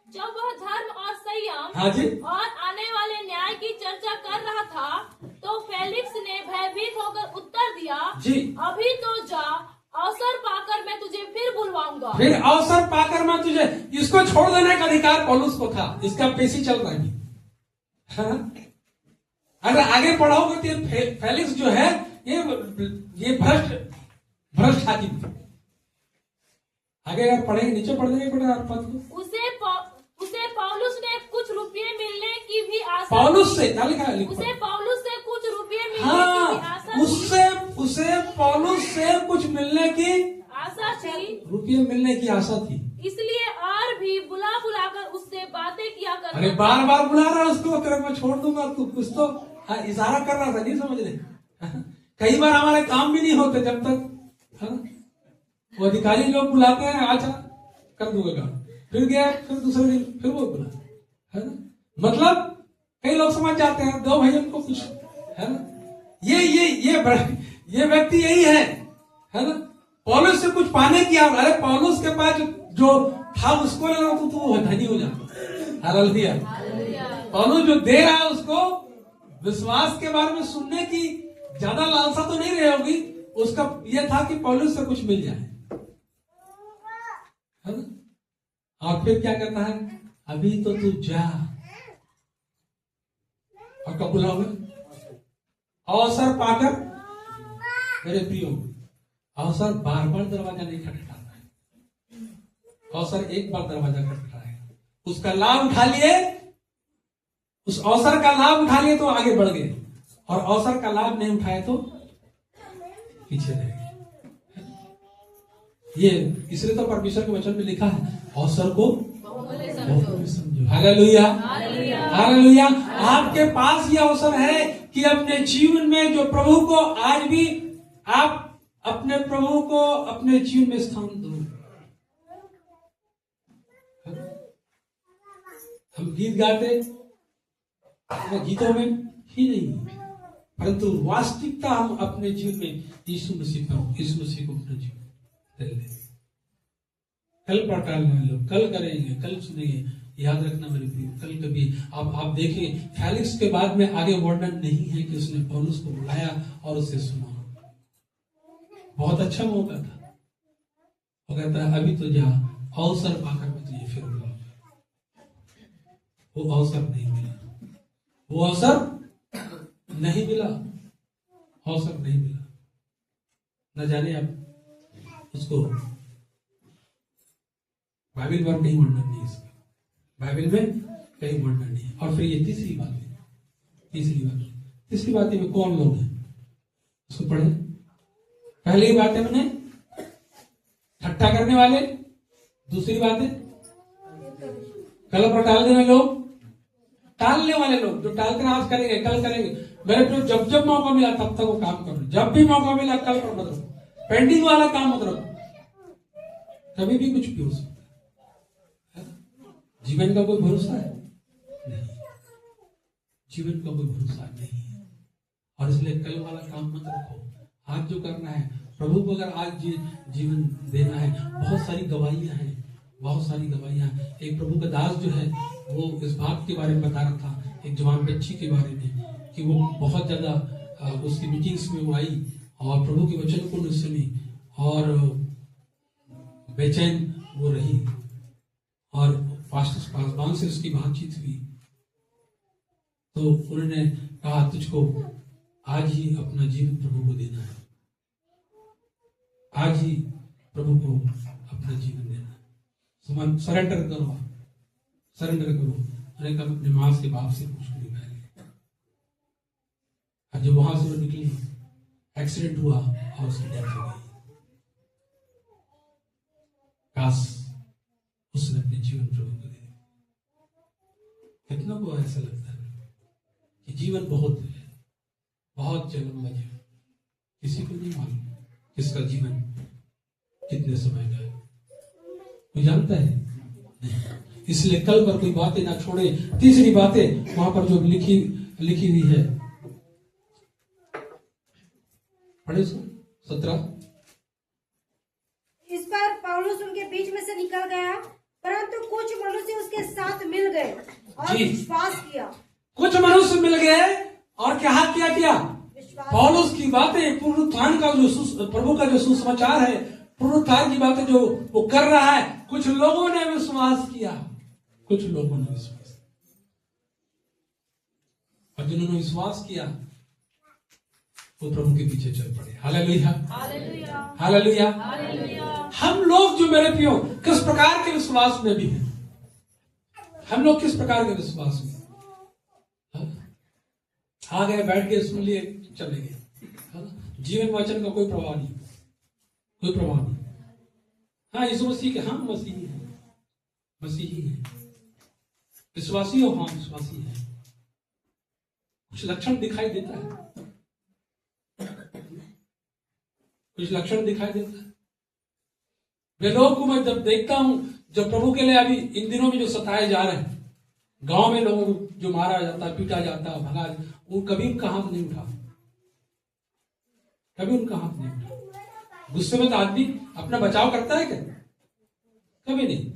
जब वह धर्म और संयम, हाँ जी, और आने वाले न्याय की चर्चा कर रहा था, तो फेलिक्स ने भयभीत होकर उत्तर दिया, जी, अभी तो जा, अवसर पाकर मैं तुझे फिर बुलवाऊंगा। फिर अवसर पाकर मैं तुझे, इसको छोड़ देने का अधिकार पौलुस को था, इसका पेशी चल रहा है। अगर आगे पढ़ाओगे तो फेलिक्स जो है ये भ्रष्ट हाकिम। आगे अगर पढ़ेंगे, नीचे पढ़ देंगे बेटा आप पद को। उसे पौलुस ने कुछ रुपये मिलने की भी आशा, पौलुस से क्या लिखा है, उसे पौलुस से कुछ रुपये मिलने हाँ, की भी आशा, उसे पौलुस से कुछ मिलने की आशा थी, रुपये मिलने की आशा थी, इसलिए और भी बुलाकर उससे बातें किया कर। अरे बार बार बुला रहा है उसको, तेरे को छोड़ दूंगा, तू कुछ तो इशारा कर रहा था, नहीं समझ रहे। कई बार हमारे काम भी नहीं होते जब तक, है ना, वो अधिकारी लोग बुलाते हैं, अच्छा कर दूंगा काम, फिर गया, फिर दूसरे दिन फिर वो बुला, है ना, मतलब कई लोग समझ जाते हैं, दो भाई उनको कुछ, है ना। ये व्यक्ति यही है ना। पौलुस से कुछ पाने की, अरे पौलुस के पास जो था उसको ले लो तो वो धनी हो जाता। हालेलुया। पौलुस जो दे रहा है उसको विश्वास के बारे में सुनने की ज्यादा लालसा तो नहीं रही होगी, उसका यह था कि पौलुस से कुछ मिल जाए, है ना। और फिर क्या करता है, अभी तो तू जा, और कब बुलाओगे, अवसर पाकर। मेरे प्रियो, अवसर बार बार दरवाजा नहीं खटखटाता है, अवसर एक बार दरवाजा खटखटाएगा, उसका लाभ उठा लिए, उस अवसर का लाभ उठा लिए तो आगे बढ़ गए, और अवसर का लाभ नहीं उठाए तो पीछे रह गए। ये इसलिए तो परमेश्वर के वचन में लिखा है, अवसर को समझो। Hallelujah, hallelujah. आपके पास ये अवसर है कि अपने जीवन में जो प्रभु को, आज भी आप अपने प्रभु को अपने जीवन में स्थान दो। हम गीत गाते गीतों में ही नहीं, परंतु वास्तविकता हम अपने जीवन में यीशु मसीह को अपना जीवन दे दें। कल पढ़ाने लोग कल करेंगे, कल सुनेंगे, याद रखना मेरे प्रिय, कल कभी आप देखिए, फेलिक्स के बाद में आगे वर्णन नहीं है कि उसने पौलुस को बुलाया और उसे सुना। बहुत अच्छा मौका था। वो कहता है अभी तो जा, अवसर पाकर मैं तुझे फिर बुलाऊंगा। वो अवसर नहीं मिला, वो अवसर नहीं मिला, अवसर नहीं मिला। न जाने अब उसको बाइबल में कहीं वर्णन नहीं, इसका बाइबल में कहीं वर्णन नहीं। और फिर ये तीसरी बात में कौन लोग हैं उसको पढ़े। पहली बात है मैंने ठट्ठा करने वाले, दूसरी बात है कल पर टालने वाले लोग, टालने वाले लोग जो टालते हैं आज करेंगे कल करेंगे। मेरे प्रियो जब जब मौका मिला तब तक वो काम करो, जब भी मौका मिला कल पर मत रखो, पेंडिंग वाला काम मत रखो, कभी भी कुछ भी हो सकता है। जीवन का कोई भरोसा है नहीं, जीवन का कोई भरोसा नहीं है। और इसलिए कल वाला काम मत रखो, आज जो करना है प्रभु को अगर आज जीवन देना है। बहुत सारी गवाहियां हैं, बहुत सारी गवाहियां। एक प्रभु का दास जो है वो इस बात के बारे में बता रहा था, एक जवान बच्ची के बारे में, कि वो बहुत ज्यादा उसकी मीटिंग्स में वो आई और प्रभु के वचन को नहीं सुनी और बेचैन वो रही और पासवान से उसकी बातचीत हुई। तो उन्होंने कहा तुझको आज ही अपना जीवन प्रभु को देना है, आज ही प्रभु को अपना जीवन देना है। सरेंडर करो, सरेंडर करो। मैंने कहा अपने माँ से बाप से पूछ कर पहले। और जब वहां से वो निकली एक्सीडेंट हुआ और उसकी डेथ हो गई। काश उसने अपने जीवन प्रभु को दे दिया। कितना को ऐसा लगता है कि जीवन बहुत है, बहुत लंबा जीवन, किसी को नहीं मालूम किसका जीवन कितने समय का है, कोई जानता है नहीं। इसलिए कल पर कोई बातें ना छोड़े। तीसरी बातें वहां पर जो लिखी हुई है, पढ़े 17। इस पर पौलुस उनके बीच में से निकल गया, परंतु कुछ मनुष्य उसके साथ मिल गए और विश्वास किया। कुछ मनुष्य मिल गए और क्या किया पौलुस की बातें, पुनरुत्थान का जो प्रभु का जो सुसमाचार है, पुनरुत्थान की बातें जो वो कर रहा है, कुछ लोगों ने विश्वास किया, कुछ लोगों ने विश्वास किया। और जिन्होंने विश्वास किया वो प्रभु के पीछे चल पड़े। Hallelujah, hallelujah, hallelujah, hallelujah. हम लोग जो मेरे प्रियो किस प्रकार के विश्वास में भी हैं, हम लोग किस प्रकार के विश्वास में, आ गए बैठ गए सुन लिए चले गए, जीवन वचन का कोई प्रभाव नहीं, कोई प्रभाव नहीं। हाँ यीशु मसीह के, हम मसीही हैं, मसीही हैं, विश्वासी हो, हाँ विश्वासी है। कुछ लक्षण दिखाई देता है, कुछ लक्षण दिखाई देता है। वे लोग को मैं जब देखता हूं जो प्रभु के लिए अभी इन दिनों में जो सताए जा रहे हैं, गांव में लोगों को जो मारा जाता, पीटा जाता, भगा, वो कभी उनका हाथ नहीं उठा, कभी उनका हाथ नहीं उठा। गुस्से में तो आदमी अपना बचाव करता है क्या? कभी नहीं।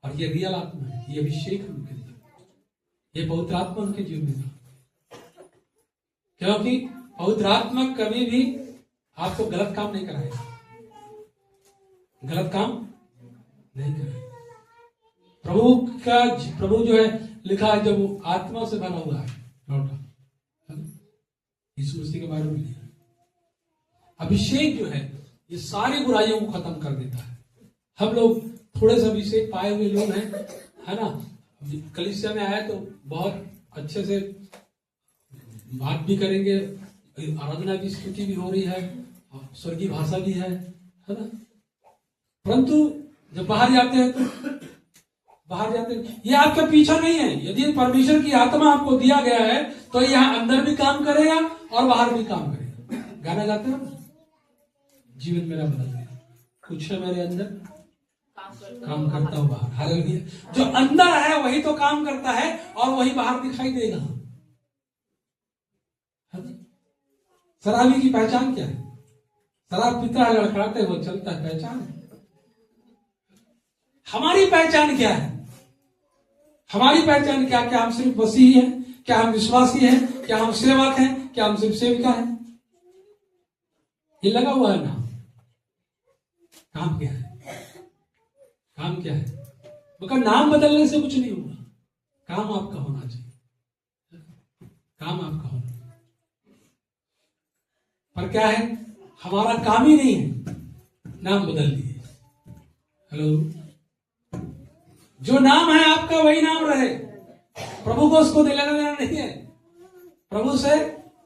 और ये रियल आत्मा है, ये अभिषेक है उनके लिए, ये पवित्र आत्मा उनके जीवन में था। क्योंकि पवित्र आत्मा कभी भी आपको गलत काम नहीं कराएगा, गलत काम नहीं कराएगा। प्रभु जो है लिखा है, जब वो आत्मा से बना हुआ है लौटा, यीशु मसीह के बारे में लिखा है। अभिषेक जो है ये सारी बुराइयों को खत्म कर देता है। हम लोग थोड़े से अभिषेक पाए हुए लोग हैं, है ना। कलीसिया में आए तो बहुत अच्छे से बात भी करेंगे, आराधना की स्तुति भी हो रही है, स्वर्गीय भाषा भी है ना। परंतु जब बाहर जाते हैं तो ये आपका पीछा नहीं है। यदि परमेश्वर की आत्मा आपको दिया गया है तो यहाँ अंदर भी काम करेगा और बाहर भी काम करेगा। गाना गाते हो, जीवन मेरा बदल गया, कुछ है मेरे अंदर काम करता हूं बाहर। हालेलुया। जो अंदर है वही तो काम करता है और वही बाहर दिखाई देगा। शराबी की पहचान क्या है? शराब पीता है, लड़खड़ाते वो चलता है, पहचान है। हमारी पहचान क्या है? हमारी पहचान क्या? क्या हम सिर्फ मसीही हैं? क्या हम विश्वासी हैं? क्या हम सेवक हैं? क्या हम सिर्फ सेविका हैं? ये लगा हुआ है ना। काम क्या है? काम क्या है? मगर नाम बदलने से कुछ नहीं होगा, काम आपका होना चाहिए, काम आपका होना। पर क्या है, हमारा काम ही नहीं है, नाम बदल दिए। हेलो, जो नाम है आपका वही नाम रहे, प्रभु को उसको लेना देना नहीं है, प्रभु से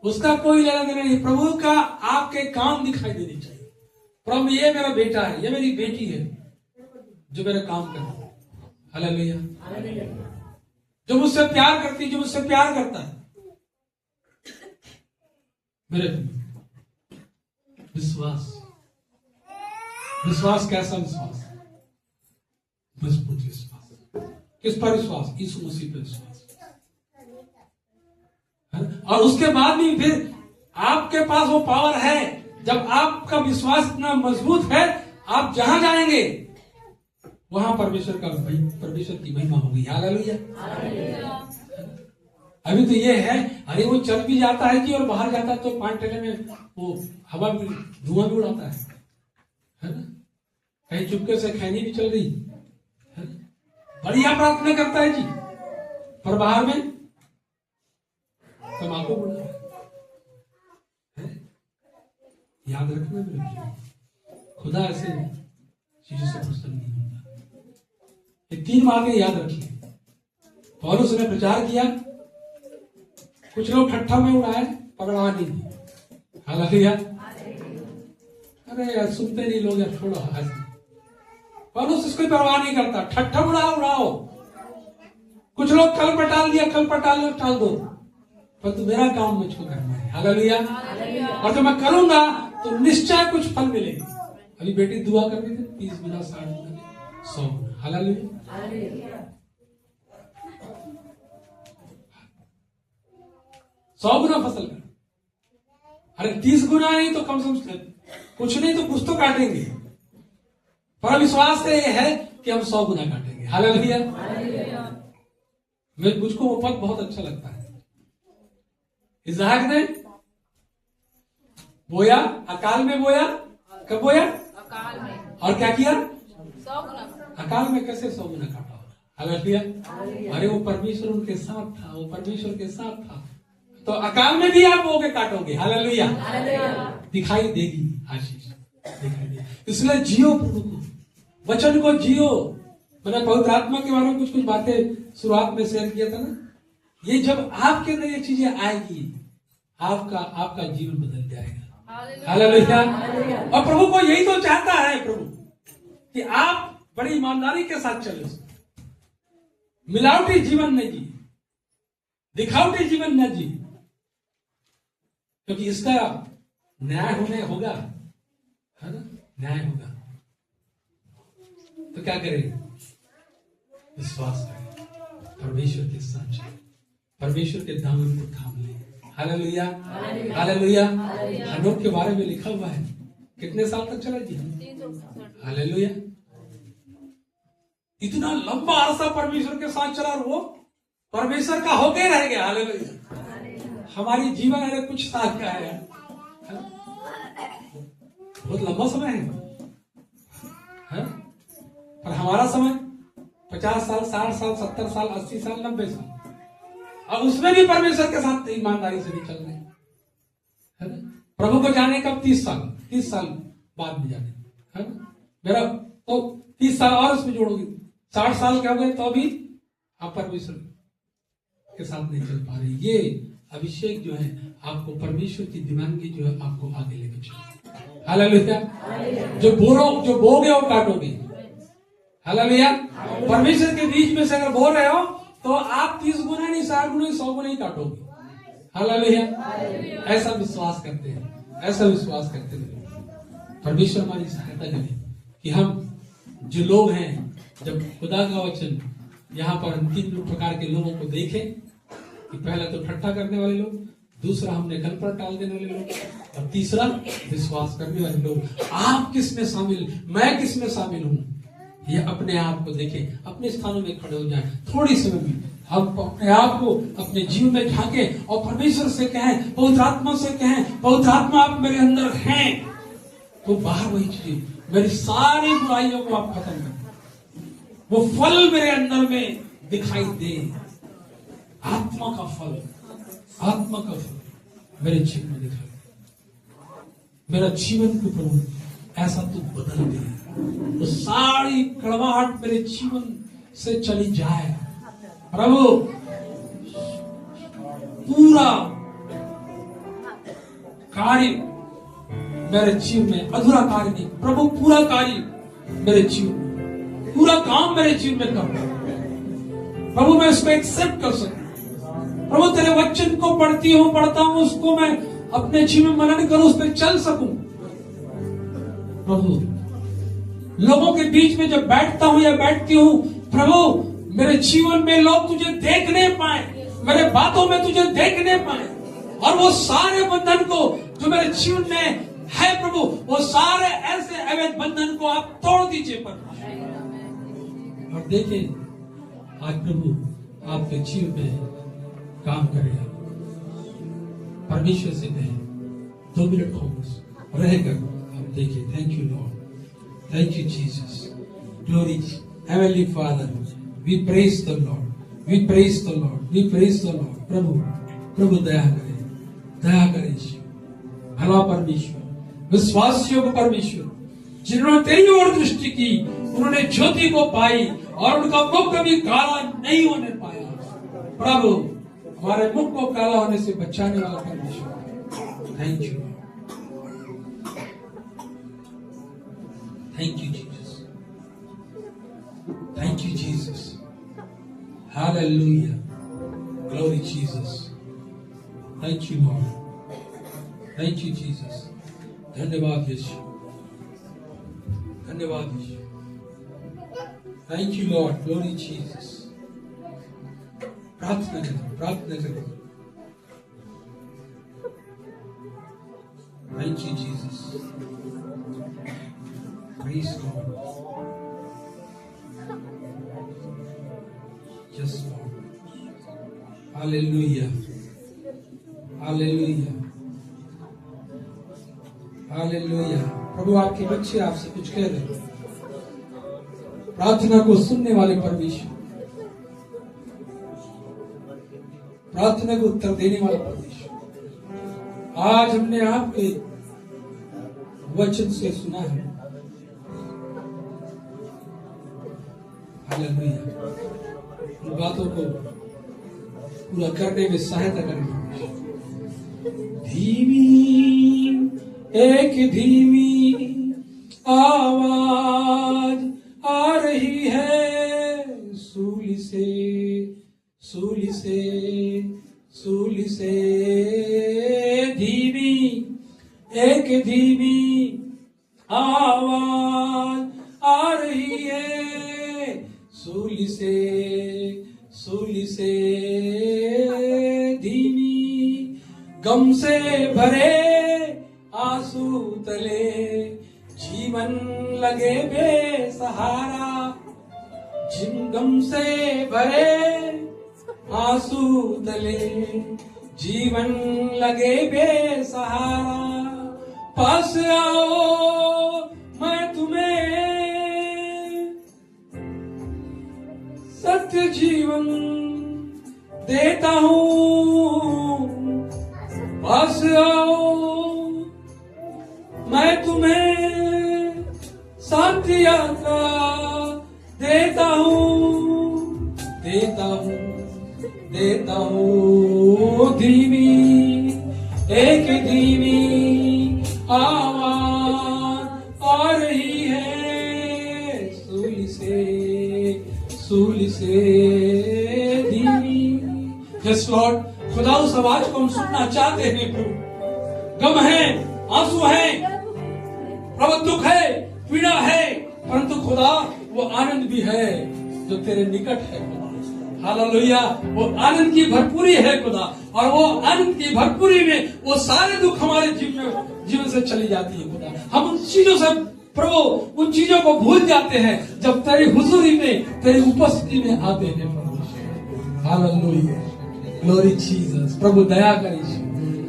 उसका कोई लेना देना नहीं। प्रभु का आपके काम दिखाई देनी चाहिए। प्रभु ये मेरा बेटा है, ये मेरी बेटी है जो मेरा काम कर रहा है। हालेलुया। जो मुझसे प्यार करती है, जो मुझसे प्यार करता है। मेरे विश्वास, विश्वास कैसा विश्वास? मजबूत विश्वास। किस पर विश्वास? यीशु मसीह पर विश्वास। और उसके बाद भी फिर आपके पास वो पावर है, जब आपका विश्वास इतना मजबूत है, आप जहां जाएंगे वहां परमेश्वर की महिमा होगी। हालेलुया। अभी तो ये है, अरे वो चल भी जाता है जी और बाहर जाता है तो पांटेले में वो हवा में धुआं भी उड़ाता है ना? कहीं चुपके से खैनी भी चल रही है, बढ़िया प्रार्थना करता है जी, पर बाहर में तम्बाकू उड़ा है। याद रखना मेरे भाई, खुदा ऐसे चीजों से प्रसन्न नहीं होता। ये 3 बातें याद रखिए। पौलुस ने प्रचार किया, कुछ लोग ठट्ठा में उड़ाए, पकड़ा नहीं दी। हालेलुया। अरे यार सुनते नहीं लोग, यार छोड़ो। पौलुस इसको परवाह नहीं करता, ठट्ठा उड़ाओ। कुछ लोग कल पटाल दिया, कल पटाल टाल दो, पर तो मेरा काम मुझको करना है। हालेलुया। और जब मैं करूंगा तो निश्चय कुछ फल मिलेगा। अभी बेटी दुआ कर रही थी, 30 गुना 60 गुना 100 गुना। हालेलुया। 100 गुना फसल कर। अरे 30 गुना नहीं तो कम से कम कुछ नहीं तो कुछ तो काटेंगे, पर विश्वास से ये है कि हम 100 गुना काटेंगे। हालेलुया। मुझको वो पद बहुत अच्छा लगता है। इसहाक ने बोया, अकाल में बोया। कब बोया? अकाल में। और क्या किया? 100 गुना। अकाल में कैसे 100 गुना काटा होगा? हालेलुया। अरे वो परमेश्वर उनके साथ था, वो परमेश्वर के साथ था, तो अकाल में भी आप बोगे काटोगे। हालेलुया। दिखाई देगी आशीष, दिखाई देगी। इसलिए जियो प्रभु को, वचन को जियो। मैंने पवित्र आत्मा के बारे में कुछ बातें शुरुआत में शेयर किया था ना। ये जब आपके अंदर ये चीजें आएगी, आपका जीवन बदल जाएगा। हालेलुया। और प्रभु को यही तो चाहता है प्रभु, कि आप बड़ी ईमानदारी के साथ चले, मिलावटी जीवन न जी, दिखावटी जीवन न जी, क्योंकि इसका न्याय होने होगा, है ना? न्याय होगा तो क्या करें? विश्वास करें, परमेश्वर के साथ चलें, परमेश्वर के दामन को थाम लें। हालेलुया। हालेलुया। हनोक के बारे में लिखा हुआ है, कितने साल तक चला जी? 360। हालेलुया। इतना लंबा अरसा परमेश्वर के साथ चला और वो परमेश्वर का होके रह गया। हालेलुया। हमारी जीवन अरे कुछ साल का है, बहुत लंबा समय है? पर हमारा समय 50 साल, 60 साल, 70 साल, 80 साल, 90 साल, अब उसमें भी परमेश्वर के साथ ईमानदारी से नहीं चल रहे, है ना? प्रभु को जाने कब? 30 साल बाद में जाने, है ना? मेरा तो 30 साल और उसमें जोड़ोगे, 60 साल के हो गए तो भी आप परमेश्वर के साथ नहीं चल पा रहे। ये अभिषेक जो है आपको परमेश्वर की दीवानगी जो है आपको आगे लेके चले। हालेलुया। जो बोगे वो काटोगे। हालेलुया। परमेश्वर के बीच में से अगर बो रहे हो तो आप 30 गुना नहीं, 60 गुना, 100 गुना ही काटोगे। हालेलुया। ऐसा विश्वास करते हैं, ऐसा विश्वास करते हैं। परमेश्वर हमारी सहायता करे कि हम जो लोग हैं, जब खुदा का वचन यहाँ पर हम 3 प्रकार के लोगों को देखें कि पहला तो ठट्ठा करने वाले लोग, दूसरा हमने गल पर टाल देने वाले लोग, और तीसरा विश्वास करने वाले लोग। आप किस में शामिल, मैं किस में शामिल हूं, ये अपने आप को देखें, अपने स्थानों में खड़े हो जाएं। थोड़ी समय में हम अपने आप को अपने जीवन में झांकें और परमेश्वर से कहें, पवित्र आत्मा से कहें, पवित्र आत्मा आप मेरे अंदर हैं, तो बाहर वही चीज, मेरी सारी बुराइयों को आप खत्म कर, वो फल मेरे अंदर में दिखाई दे। आत्मा का फल, आत्मा का फल मेरे जीवन में दिखाई दे। मेरा जीवन को प्रभु ऐसा तू बदल दे, तो सारी कड़वाहट मेरे जीवन से चली जाए प्रभु। पूरा कार्य मेरे जीवन में, अधूरा कार्य नहीं प्रभु, पूरा कार्य मेरे जीवन में, पूरा काम मेरे जीवन में कर प्रभु। मैं उसको एक्सेप्ट कर सकूं प्रभु। तेरे वचन को पढ़ता हूं, उसको मैं अपने जीवन में मनन करूं, उस पर चल सकूं प्रभु। लोगों के बीच में जब बैठता हूं या बैठती हूं प्रभु, मेरे जीवन में लोग तुझे देखने पाए, मेरे बातों में तुझे देखने पाए, और वो सारे बंधन को जो मेरे जीवन में है प्रभु, वो सारे ऐसे अवैध बंधन को आप तोड़ दीजिए प्रभु। और देखिए आज प्रभु आपके जीवन में काम करेगा। परमेश्वर से कहें 2 मिनट होगा रहेगा, आप देखिए। Thank you lord, thank you Jesus, glory heavenly father, we praise the lord, we praise the lord, we praise the lord. प्रभु प्रभु दया करें, दया करें भला परमेश्वर, विश्वासियों को परमेश्वर, जिन्होंने तेरी ओर दृष्टि की उन्होंने ज्योति को पाई और उनका मुख कभी काला नहीं होने पाया। प्रभु हमारे मुख को काला होने से बचाने वाला परमेश्वर, thank you, thank you Jesus, thank you Jesus, hallelujah, glory Jesus, thank you lord, thank you Jesus. धन्यवाद यीशु, धन्यवाद यीशु, thank you lord, glory Jesus. प्रार्थना करें, प्रार्थना करें। Thank you Jesus, praise God, yes lord, hallelujah, hallelujah, hallelujah. प्रभु आपके बच्चे आपसे कुछ कह रहे हैं। प्रार्थना को सुनने वाले परमेश्वर, प्रार्थना को उत्तर देने वाला परमेश्वर, आज हमने आपके वचन से सुना है। हालेलुया, उन बातों को पूरा करने में सहायता करें। धीमी आवाज आ रही है सूली से, सूली से, सूली से। धीमी आवाज आ रही है सूली से, सूली से। धीमी गम से भरे आंसू तले जीवन लगे बेसहारा, जिन गम से भरे आंसू तले जीवन लगे बेसहारा। पास आओ मैं तुम्हें सत्य जीवन देता हूँ। पास आओ मैं तुम्हें शांति यात्रा देता हूँ, देता हूँ, देता हूँ। धीमी आवाज आ रही है सूली से, सूली से। धीमी यस लॉर्ड, खुदा उस आवाज को हम सुनना चाहते हैं प्रभु। गम है, आंसू है प्रभु, दुख है, पीड़ा है, परंतु खुदा वो आनंद भी है जो तेरे निकट है खुदा। हालेलुया, वो आनंद की भरपूरी है खुदा, और वो आनंद की भरपूरी में वो सारे दुख हमारे जीवन से चली जाती है खुदा। हम उन चीजों से प्रभु, उन चीजों को भूल जाते हैं जब तेरी हुजूरी में, तेरी उपस्थिति में आते हैं प्रभु। Hallelujah, glory Jesus. प्रभु दया करिए,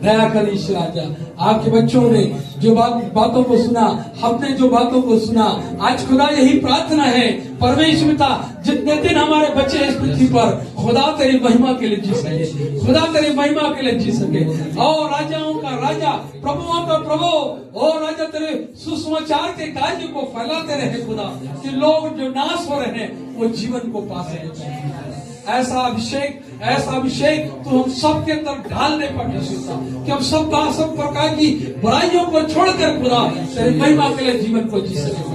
दया करिए राजा। आपके बच्चों ने जो बातों को सुना, हमने जो बातों को सुना, आज खुदा यही प्रार्थना है परमेश्वर पिता, जितने दिन हमारे बच्चे इस पृथ्वी पर, खुदा तेरी महिमा के लिए जी सके, खुदा तेरी महिमा के लिए जी सके। और राजाओं का राजा, प्रभुओं का प्रभु, और राजा तेरे सुसमाचार के कार्य को फैलाते रहे खुदा, कि लोग जो नाश हो रहे हैं वो जीवन को पा सके। ऐसा अभिषेक तो हम सब के अंदर ढालने परमेश्वर, कि हम सब प्रकार की बुराइयों को छोड़कर खुदा तेरी महिमा के लिए जीवन को जी सके,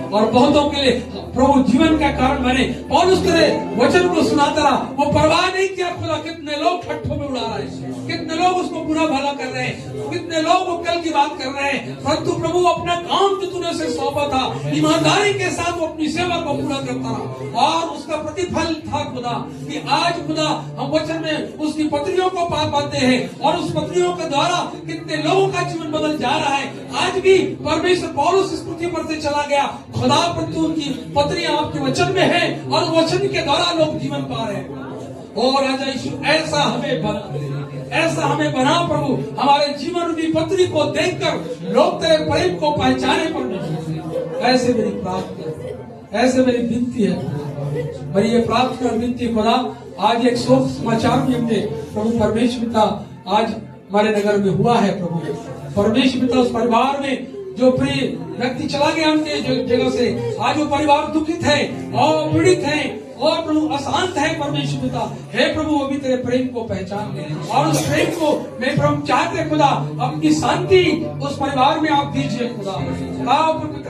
और बहुतों के लिए प्रभु जीवन का कारण बने। पौलुस तेरे वचन को सुनाता रहा, वो परवाह नहीं किया खुदा कितने लोग ठट्ठों में उड़ा रहे हैं, कितने लोग उसको बुरा भला कर रहे हैं, कितने लोग वो कल की बात कर रहे हैं, परंतु प्रभु अपना काम जो तूने उसे सौंपा था, ईमानदारी के साथ वो अपनी सेवा को पूरा करता रहा, और उसका प्रतिफल था खुदा, कि आज खुदा हम वचन में उसकी पत्रियों को पा पाते हैं, और उस पत्रियों के द्वारा कितने लोगों का जीवन बदल जा रहा है। आज भी परमेश्वर पौलुस इस पृथ्वी पर से चला गया, खुदा परंतु उनकी पत्रियां आपके वचन में है, और वचन के द्वारा लोग जीवन पा रहे हैं। और राजा यीशु ऐसा हमें बना प्रभु, हमारे जीवन रूपी पत्री को देखकर लोग तेरे प्रेम को पहचाने परमेश्वर। ऐसे मेरी प्रार्थना, ऐसे मेरी विनती है, मेरी ये प्रार्थना और विनती खुदा। आज एक शोक समाचार भी हमने प्रभु परमेश्वर पिता आज हमारे नगर में हुआ है प्रभु। परमेश्वर पिता उस परिवार में जो प्रिय व्यक्ति चला गया उनके जगह से, आज वो परिवार दुखित है और पीड़ित है और प्रभु अशांत है परमेश्वर पिता। हे प्रभु वो भी तेरे प्रेम को पहचान ले, और उस प्रेम को मैं प्रभु चाहते खुदा अपनी शांति उस परिवार में आप दीजिए खुदा।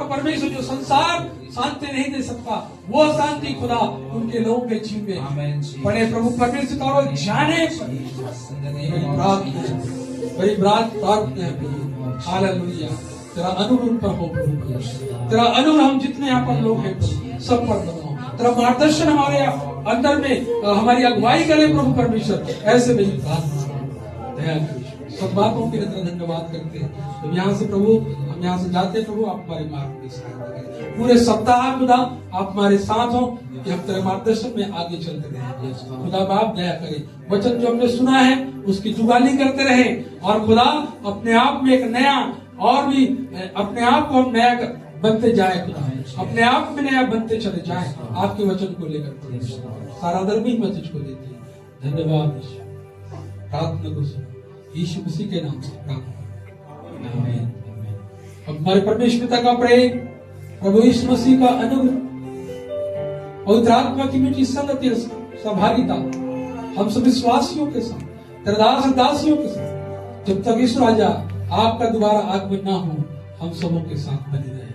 परमेश्वर जो संसार शांति नहीं दे सकता, वो शांति खुदा उनके लोगों के जीवन में पड़े प्रभु परमेश्वर। और जाने बड़ी प्रार्थना हालेलुया, तेरा अनुग्रह पर हो प्रभु, तेरा अनुग्रह हम जितने यहाँ पर लोग हैं प्रभु सब पर बताओ, तेरा मार्गदर्शन हमारे अंदर में हमारी अगुवाई करे प्रभु परमेश्वर। ऐसे मेरी प्रार्थना दया करिए। सब बातों के लिए धन्यवाद करते हैं। हम यहाँ से प्रभु, हम यहाँ से जाते प्रभु, आप हमारे मार्ग में सहायता करें। पूरे सप्ताह खुदा आप हमारे साथ हो, कि हम तेरे मार्गदर्शन में आगे चलते रहे। खुदा बाप दया करे, वचन जो हमने सुना है उसकी जुगाली करते रहे, और खुदा अपने आप में एक नया, और भी अपने आप को हम नया बनते जाए खुदा, अपने आप में नया बनते चले जाए आपके वचन को लेकर। सारा दर भी मैं तुझको देते हैं। धन्यवाद यीशु, प्रार्थना को सुनो यीशु मसीह के नाम से प्रार्थना, आमीन। हमारे परमेश्वर पिता का प्रेम, प्रभु यीशु मसीह का अनुग्रह, पवित्र आत्मा की मीठी संगति, सहभागिता हम सब विश्वासियों के साथ, तेरे दास और दासियों के साथ, जब तक यीशु राजा आपका दोबारा आगमन ना हो, हम सबों के साथ बने रहे।